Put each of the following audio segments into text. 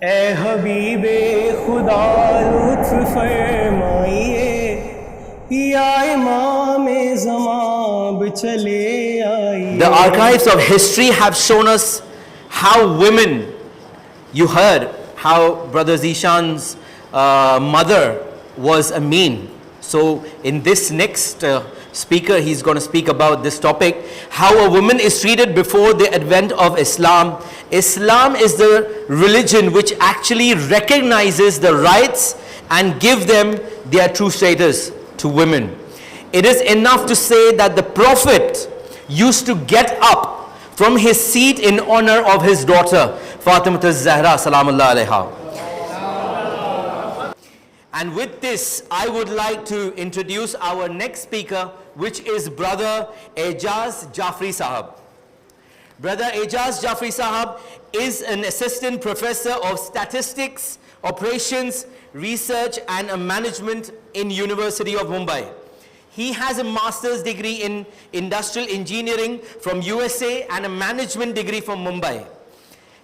ए हबीबे खुदा लुत्फ फरमाइए या इमाम ज़मां चले आइए. The archives of history have shown us how women, you heard how Brother Zishan's mother was a mean. So in this next speaker, he's going to speak about this topic, how a woman is treated before the advent of Islam. Islam is the religion which actually recognizes the rights and give them their true status to women. It is enough to say that the Prophet used to get up from his seat in honor of his daughter, Fatima Zehra, salamullah alayha. And with this, I would like to introduce our next speaker, which is Brother Aijaz Jafri Sahab. Brother Aijaz Jafri Sahab is an assistant professor of statistics, operations, research and management in University of Mumbai. He has a master's degree in industrial engineering from USA and a management degree from Mumbai.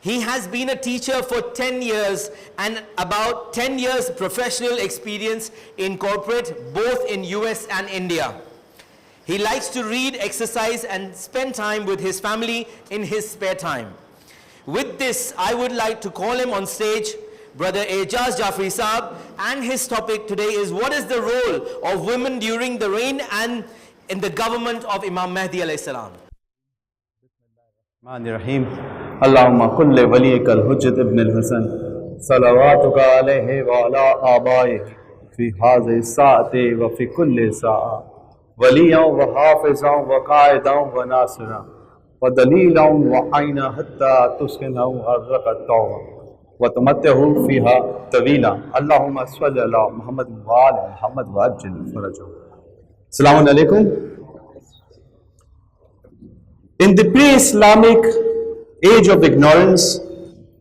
He has been a teacher for 10 years and about 10 years professional experience in corporate, both in US and India. He likes to read, exercise and spend time with his family in his spare time. With this, I would like to call him on stage, Brother Aijaz Jafri Saab, and his topic today is what is the role of women during the reign and in the government of Imam Mahdi alayhi salam. Bismillahirrahmanirrahim. Allahumma kulli waliyika al-hujjat ibn al-Hasan salawatuka alayhi wa ala abaihi fi hadhihi sa'ati wa fi kulli sa'a waliyan wa hafizan wa qa'idan wa nasiran wa dalilan wa ayna hatta tuskinahu arraqat tawwa wa tumattihu fiha tawila. Allahumma salli ala Muhammad wa ala Muhammad wa ajil farajahu. Assalamu alaikum. In the pre-Islamic age of ignorance,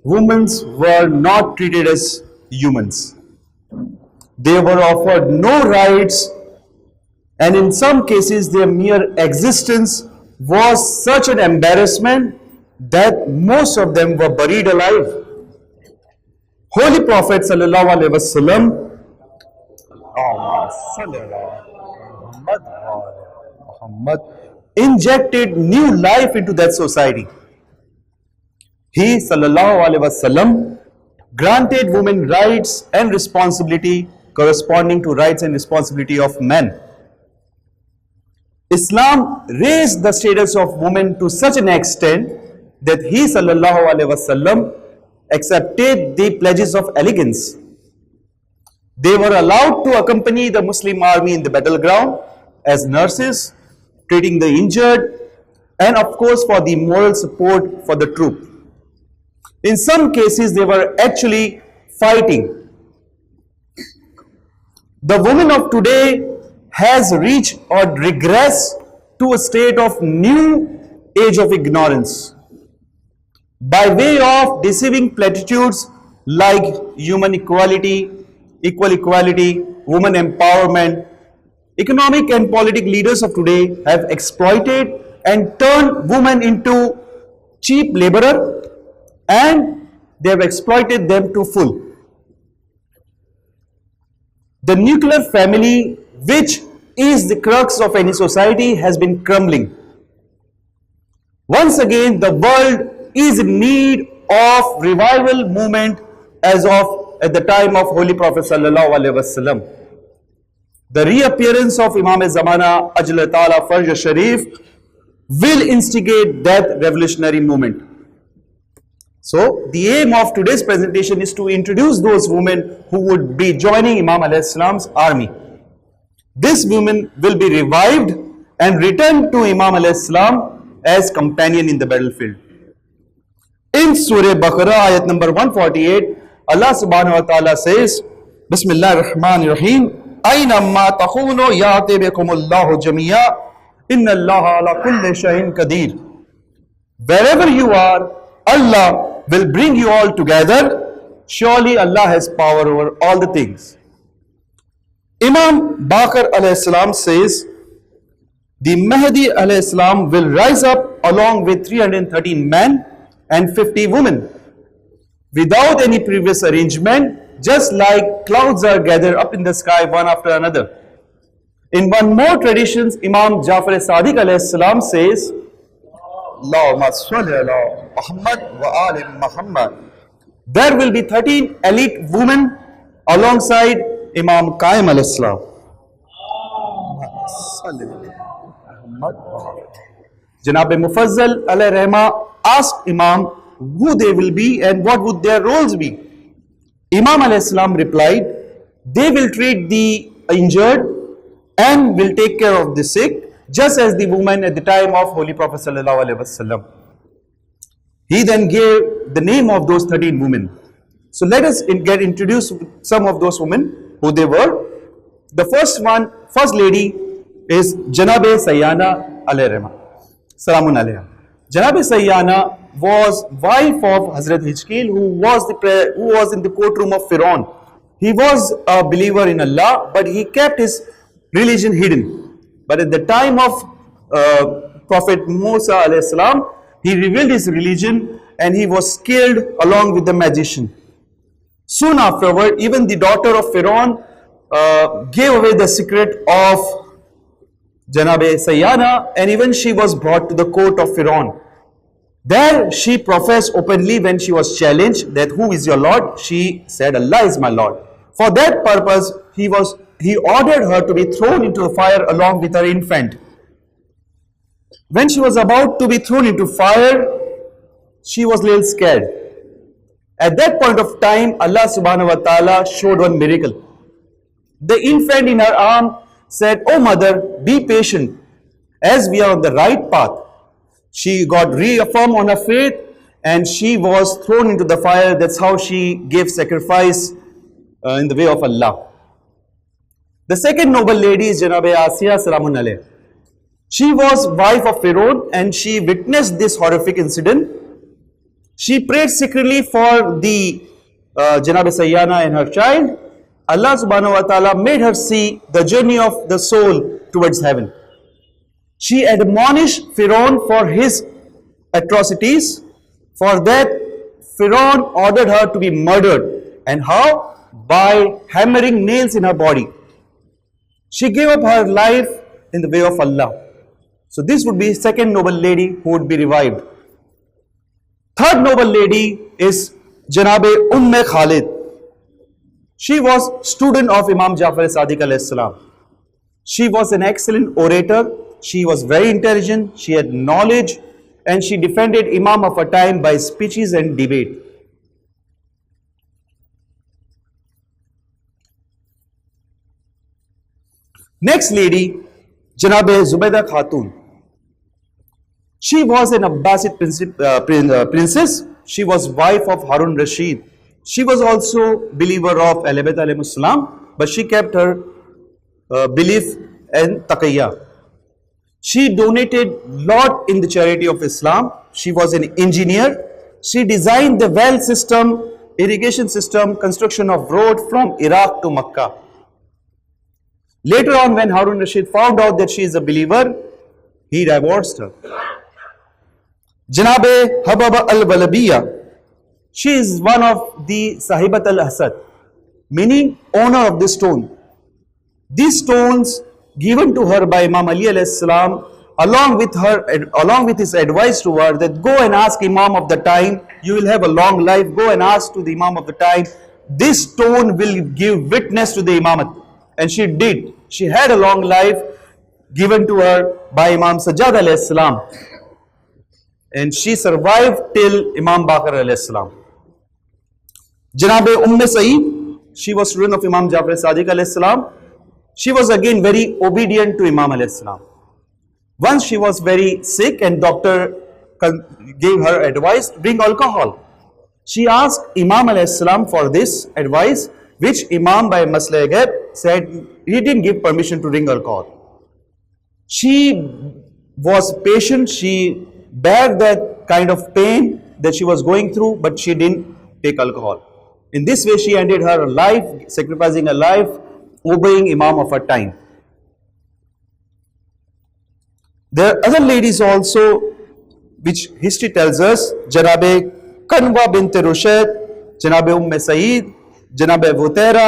women were not treated as humans. They were offered no rights, and in some cases their mere existence was such an embarrassment that most of them were buried alive. Holy Prophet sallallahu alaihi wasallam injected new life into that society. He sallallahu alaihi wasallam granted women rights and responsibility corresponding to rights and responsibility of men. Islam raised the status of women to such an extent that he sallallahu alaihi wasallam accepted the pledges of elegance. They were allowed to accompany the Muslim army in the battleground as nurses, treating the injured, and of course for the moral support for the troop. In some cases they were actually fighting. The woman of today has reached or regressed to a state of new age of ignorance by way of deceiving platitudes like human equality, equal equality, woman empowerment. Economic and political leaders of today have exploited and turned women into cheap laborer, and they have exploited them to full. The nuclear family, which is the crux of any society, has been crumbling. Once again, the world is in need of revival movement as of at the time of Holy Prophet sallallahu alaihi wasallam. The reappearance of Imam Zamana Ajla Ta'ala Farj Sharif will instigate that revolutionary movement. So, the aim of today's presentation is to introduce those women who would be joining Imam alayhi salam's army. This women will be revived and returned to Imam alayhi salam as companion in the battlefield. In Surah Baqarah, ayat number 148, Allah subhanahu wa ta'ala says, Bismillah ar-Rahman ar-Rahim, Aynamma takhunu ya'ti bikumullahu jamiya, inna Allah ala kulli shay'in qadir. Wherever you are, Allah will bring you all together. Surely Allah has power over all the things. Imam Baqir alayhi salam says, the Mahdi alayhi salam will rise up along with 313 men and 50 women. without any previous arrangement, just like clouds are gathered up in the sky one after another. In one more traditions, Imam Jafri Sadiq alayhi salam says, Allahumma salli ala Muhammad wa ali Muhammad. There will be 13 elite women alongside Imam Qaim alayhi salam. Janab Mufazzal alayhi rahma asked Imam who they will be and what would their roles be. Imam alayhi salam replied, they will treat the injured and will take care of the sick, just as the woman at the time of Holy Prophet sallallahu alaihi wasallam. He then gave the name of those 13 women. So let us get introduced to some of those women, who they were. The first lady is Janabe Sayyana alayhi rahma. Salamun alayha. Janabe Sayyana was wife of Hazrat Hizkil, who was in the courtroom of Pharaoh. He was a believer in Allah, but he kept his religion hidden. But at the time of Prophet Musa alayhi salam, he revealed his religion and he was killed along with the magician. Soon afterward, even the daughter of Pharaoh gave away the secret of Janabe Sayyana, and even she was brought to the court of Pharaoh. There she professed openly when she was challenged that who is your Lord? She said, Allah is my Lord. For that purpose, he ordered her to be thrown into a fire along with her infant. When she was about to be thrown into fire, she was a little scared. At that point of time, Allah subhanahu wa ta'ala showed one miracle. The infant in her arm said, "Oh mother, be patient, as we are on the right path." She got reaffirmed on her faith and she was thrown into the fire. That's how she gave sacrifice in the way of Allah. The second noble lady is Janabe Asiya Salamun alayha. She was wife of Pharaoh and she witnessed this horrific incident. She prayed secretly for the Janabe Sayyana and her child. Allah subhanahu wa ta'ala made her see the journey of the soul towards heaven. She admonished Pharaoh for his atrocities. For that, Pharaoh ordered her to be murdered. And how? By hammering nails in her body. She gave up her life in the way of Allah. So this would be second noble lady who would be revived. Third noble lady is Janabe Khalid. She was student of Imam Jafri Sadiq alayhi salam. She was an excellent orator. She was very intelligent. She had knowledge and she defended Imam of her time by speeches and debate. Next lady, Janabe Zubaydah Khatun. She was an Abbasid princess. She was wife of Harun Rashid. She was also believer of Ahlul alayhi salam, but she kept her belief and taqiyya. She donated lot in the charity of Islam. She was an engineer. She designed the well system, irrigation system, construction of road from Iraq to Makkah. Later on, when Harun Rashid found out that she is a believer, he divorced her. Janabe Hababa al-Walabiya. She is one of the Sahibat al-Hasad, meaning owner of the stone. These stones given to her by Imam Ali alayhi salam, along with his advice to her that go and ask Imam of the time, you will have a long life. Go and ask to the Imam of the time. This stone will give witness to the Imamat. And she did. She had a long life given to her by Imam Sajjad alayhi salam. And she survived till Imam Baqir alayhi salam. Janabe Saeed, she was student of Imam Jafri Sadiq alayhi salam. She was again very obedient to Imam alayhi salam. Once she was very sick and doctor gave her advice to drink alcohol. She asked Imam alayhi salam for this advice, which Imam by Maslaha Ghaib said he didn't give permission to drink alcohol. She was patient, she bared that kind of pain that she was going through, but she didn't take alcohol. In this way she ended her life, sacrificing her life, obeying Imam of her time. There are other ladies also, which history tells us. Janabe Kanwa bint Rushad, जनाब उम्मे सईद, जनाब वुतैरा,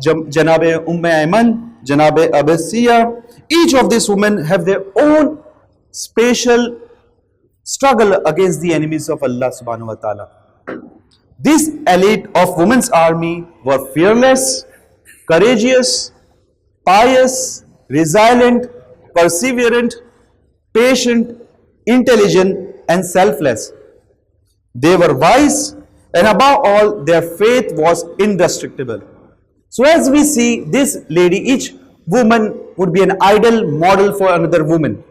जनाब उम्मे ऐमन, जनाब अबसिया. Each of these women have their own special struggle against the enemies of Allah subhanahu wa ta'ala. This elite of women's army were fearless, courageous, pious, resilient, perseverant, patient, intelligent, and selfless. They were wise, and above all, their faith was indestructible. So as we see this lady, each woman would be an ideal model for another woman.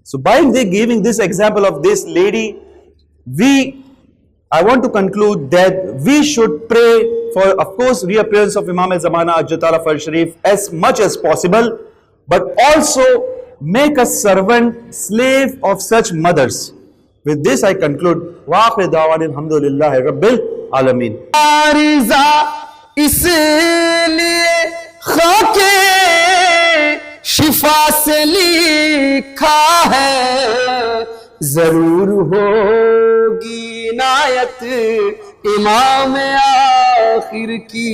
So by giving this example of this lady, I want to conclude that we should pray for, of course, reappearance of Imam Zamana Ajatala Far Sharif as much as possible, but also make a servant, slave of such mothers. With this I conclude. Wa akhir da'wan alhamdulillahi rabbil alameen. इसलिए खाके शिफा से लिखा है, जरूर होगी नायत इमाम आखिर की.